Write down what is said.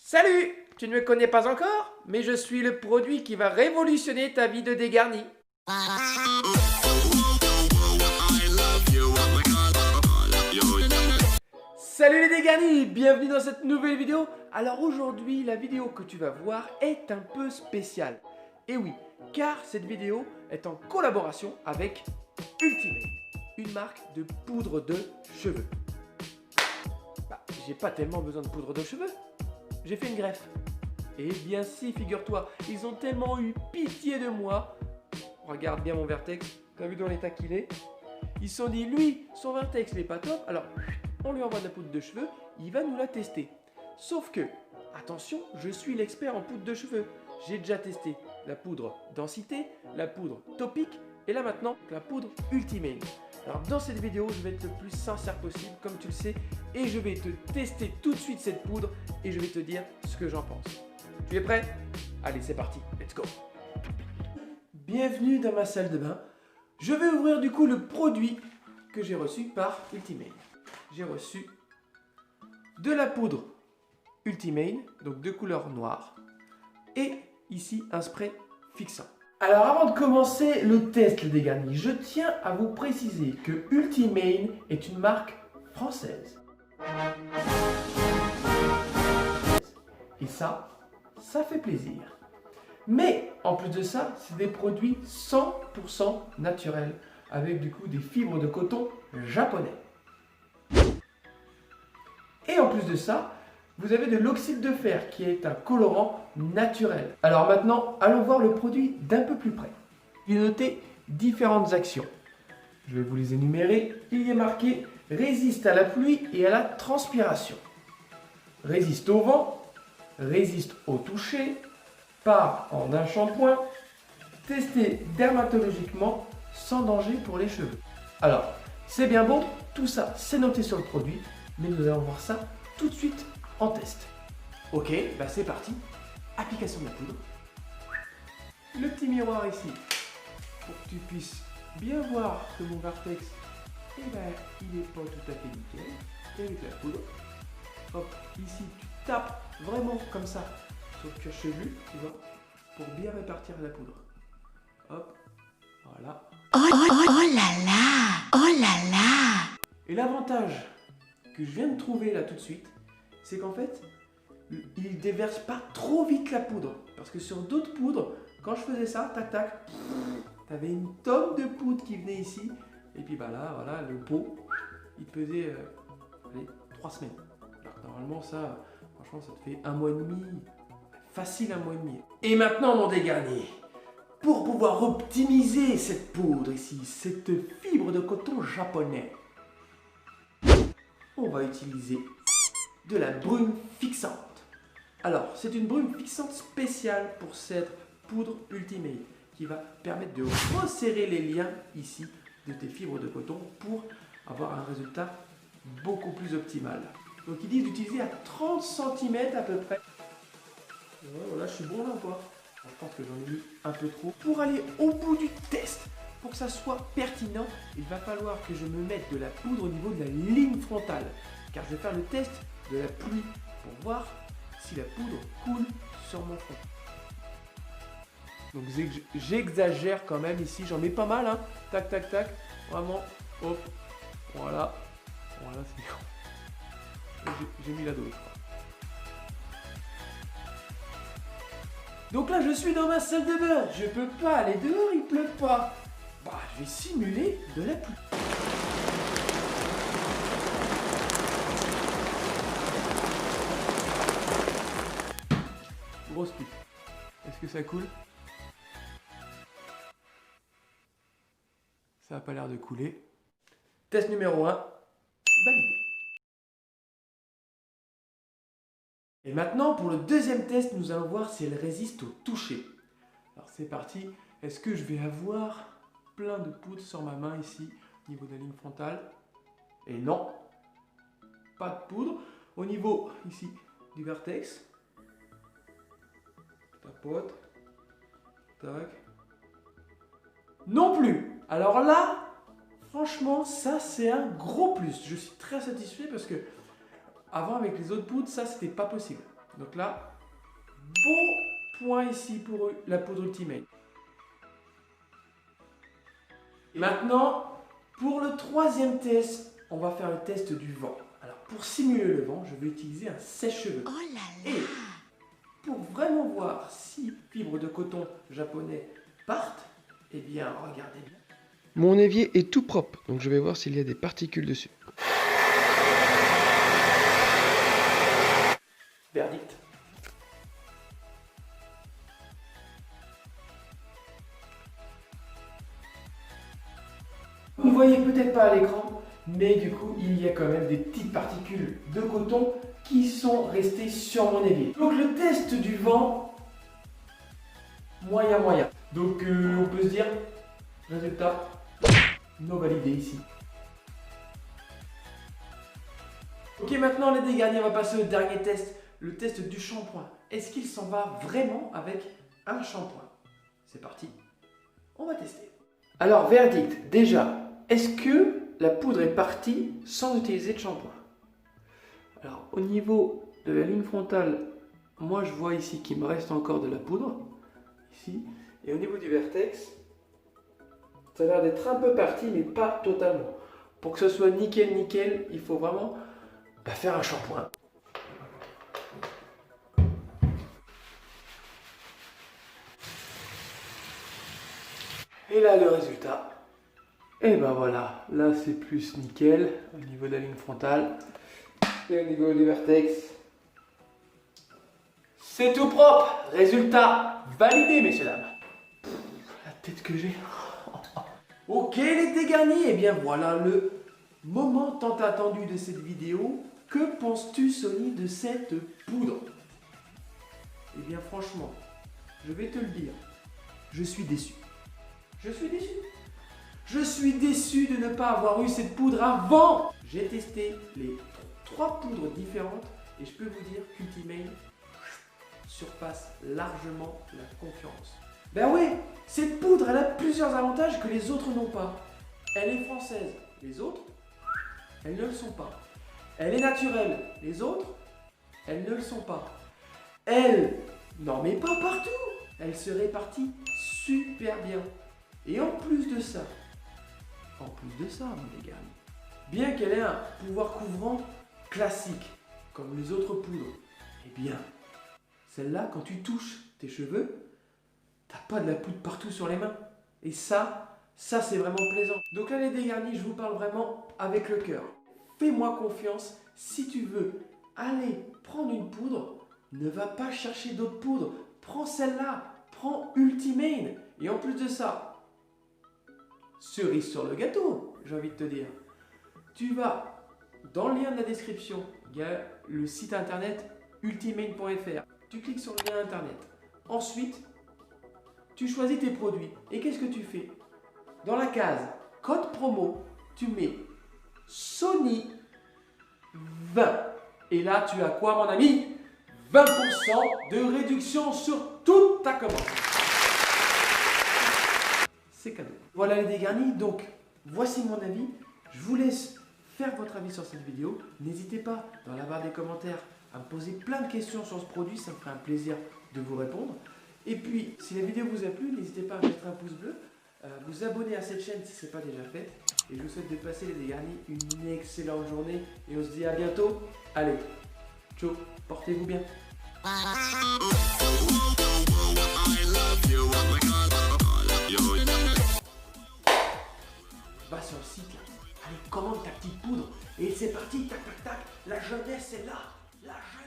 Salut! Tu ne me connais pas encore? Mais je suis le produit qui va révolutionner ta vie de dégarni. Salut les dégarnis! Bienvenue dans cette nouvelle vidéo. Alors aujourd'hui, la vidéo que tu vas voir est un peu spéciale. Et oui, car cette vidéo est en collaboration avec Ultimate, une marque de poudre de cheveux. J'ai pas tellement besoin de poudre de cheveux. J'ai fait une greffe. Eh bien si, figure-toi, ils ont tellement eu pitié de moi. Regarde bien mon vertex, t'as vu dans l'état qu'il est? Ils se sont dit, lui, son vertex n'est pas top, alors on lui envoie de la poudre de cheveux, il va nous la tester. Sauf que, attention, je suis l'expert en poudre de cheveux. J'ai déjà testé la poudre densité, la poudre topique, et là maintenant, la poudre Ultimate. Alors dans cette vidéo, je vais être le plus sincère possible, comme tu le sais, et je vais te tester tout de suite cette poudre, et je vais te dire ce que j'en pense. Tu es prêt? Allez, c'est parti, let's go! Bienvenue dans ma salle de bain. Je vais ouvrir du coup le produit que j'ai reçu par Ultimate. J'ai reçu de la poudre Ultimate, donc de couleur noire, et ici un spray fixant. Alors avant de commencer le test les dégarnis, je tiens à vous préciser que Ultimate est une marque française. Et ça fait plaisir. Mais en plus de ça, c'est des produits 100% naturels, avec du coup des fibres de coton japonais. Et en plus de ça, vous avez de l'oxyde de fer qui est un colorant naturel. Alors maintenant, allons voir le produit d'un peu plus près. Il est noté différentes actions. Je vais vous les énumérer. Il y est marqué résiste à la pluie et à la transpiration. Résiste au vent, résiste au toucher, part en un shampoing, testé dermatologiquement sans danger pour les cheveux. Alors, c'est bien beau, tout ça c'est noté sur le produit, mais nous allons voir ça tout de suite en test. Ok, bah c'est parti. Application de la poudre. Le petit miroir ici, pour que tu puisses bien voir que mon vertex, eh ben, il n'est pas tout à fait nickel. Et avec la poudre, hop, ici tu tapes vraiment comme ça sur le cuir chevelu, tu vois, pour bien répartir la poudre. Hop, voilà. Oh là là! Oh là là! Et l'avantage que je viens de trouver là tout de suite, c'est qu'en fait, il déverse pas trop vite la poudre. Parce que sur d'autres poudres, quand je faisais ça, tac tac, t'avais une tonne de poudre qui venait ici. Et puis bah là, voilà, le pot, il pesait allez, 3 semaines. Alors normalement ça, franchement ça te fait 1 mois et demi, facile 1 mois et demi. Et maintenant mon dégarni, pour pouvoir optimiser cette poudre ici, cette fibre de coton japonais, on va utiliser de la brume fixante. Alors, c'est une brume fixante spéciale pour cette poudre Ultimate qui va permettre de resserrer les liens ici de tes fibres de coton pour avoir un résultat beaucoup plus optimal. Donc, ils disent d'utiliser à 30 cm à peu près. Voilà, je suis bon là ou pas? Je pense que j'en ai mis un peu trop. Pour aller au bout du test, pour que ça soit pertinent, il va falloir que je me mette de la poudre au niveau de la ligne frontale. Car je vais faire le test de la pluie pour voir si la poudre coule sur mon front. Donc j'exagère quand même ici, j'en mets pas mal, hein. Tac, tac, tac, vraiment, hop, voilà, voilà, c'est bien. J'ai mis la dose, je crois. Donc là, je suis dans ma salle de bain, je peux pas aller dehors, il pleut pas. Bah, je vais simuler de la pluie. Grosse pluie. Est-ce que ça coule? Ça n'a pas l'air de couler. Test numéro 1, validé. Et maintenant, pour le deuxième test, nous allons voir si elle résiste au toucher. Alors c'est parti. Est-ce que je vais avoir plein de poudre sur ma main ici, au niveau de la ligne frontale? Et non, pas de poudre. Au niveau ici du vertex, tapote, tac. Non plus. Alors là, franchement, ça c'est un gros plus. Je suis très satisfait parce que avant avec les autres poudres, ça c'était pas possible. Donc là, beau point ici pour la poudre Ultimate. Et maintenant, pour le troisième test, on va faire le test du vent. Alors, pour simuler le vent, je vais utiliser un sèche-cheveux. Oh là là. Et pour vraiment voir si fibres de coton japonais partent, eh bien, regardez bien. Mon évier est tout propre, donc je vais voir s'il y a des particules dessus. Verdict. Vous ne voyez peut-être pas à l'écran, mais du coup, il y a quand même des petites particules de coton qui sont restées sur mon évier. Donc le test du vent, moyen. Donc on peut se dire, résultat, non validé ici. Ok, maintenant les dégarnis, on va passer au dernier test, le test du shampoing. Est-ce qu'il s'en va vraiment avec un shampoing? C'est parti, on va tester. Alors verdict, déjà, est-ce que la poudre est partie sans utiliser de shampoing? Alors au niveau de la ligne frontale, moi je vois ici qu'il me reste encore de la poudre, ici, et au niveau du vertex, ça a l'air d'être un peu parti, mais pas totalement. Pour que ce soit nickel, il faut vraiment faire un shampoing. Et là le résultat, et ben voilà, là c'est plus nickel au niveau de la ligne frontale et au niveau du vertex. C'est tout propre, résultat validé messieurs dames. La tête que j'ai. Ok les dégarnis, et bien voilà le moment tant attendu de cette vidéo. Que penses-tu Sony de cette poudre? Eh bien franchement, je vais te le dire, je suis déçu. Je suis déçu de ne pas avoir eu cette poudre avant. J'ai testé les 3 poudres différentes et je peux vous dire qu'Ultimate surpasse largement la concurrence. Ben oui, cette poudre elle a plusieurs avantages que les autres n'ont pas. Elle est française, les autres, elles ne le sont pas. Elle est naturelle, les autres, elles ne le sont pas. Elle n'en met pas partout. Elle se répartit super bien. Et en plus de ça, mon dégarni, bien qu'elle ait un pouvoir couvrant classique, comme les autres poudres, eh bien, celle-là, quand tu touches tes cheveux, t'as pas de la poudre partout sur les mains. Et ça c'est vraiment plaisant. Donc là, les dégarnis, je vous parle vraiment avec le cœur. Fais-moi confiance, si tu veux aller prendre une poudre, ne va pas chercher d'autres poudres. Prends celle-là, prends Ultimate. Et en plus de ça, cerise sur le gâteau, j'ai envie de te dire. Tu vas dans le lien de la description, il y a le site internet ultimate.fr. Tu cliques sur le lien internet. Ensuite, tu choisis tes produits. Et qu'est-ce que tu fais? Dans la case code promo, tu mets Sony 20. Et là, tu as quoi, mon ami? 20% de réduction sur toute ta commande. C'est cadeau. Voilà les dégarnis, donc voici mon avis. Je vous laisse faire votre avis sur cette vidéo. N'hésitez pas dans la barre des commentaires à me poser plein de questions sur ce produit, ça me ferait un plaisir de vous répondre. Et puis, si la vidéo vous a plu, n'hésitez pas à mettre un pouce bleu, vous abonner à cette chaîne si ce n'est pas déjà fait. Et je vous souhaite de passer les dégarnis une excellente journée et on se dit à bientôt. Allez, ciao, portez-vous bien. Va sur le site là, allez commande ta petite poudre et c'est parti, tac tac tac, la jeunesse est là, la jeunesse.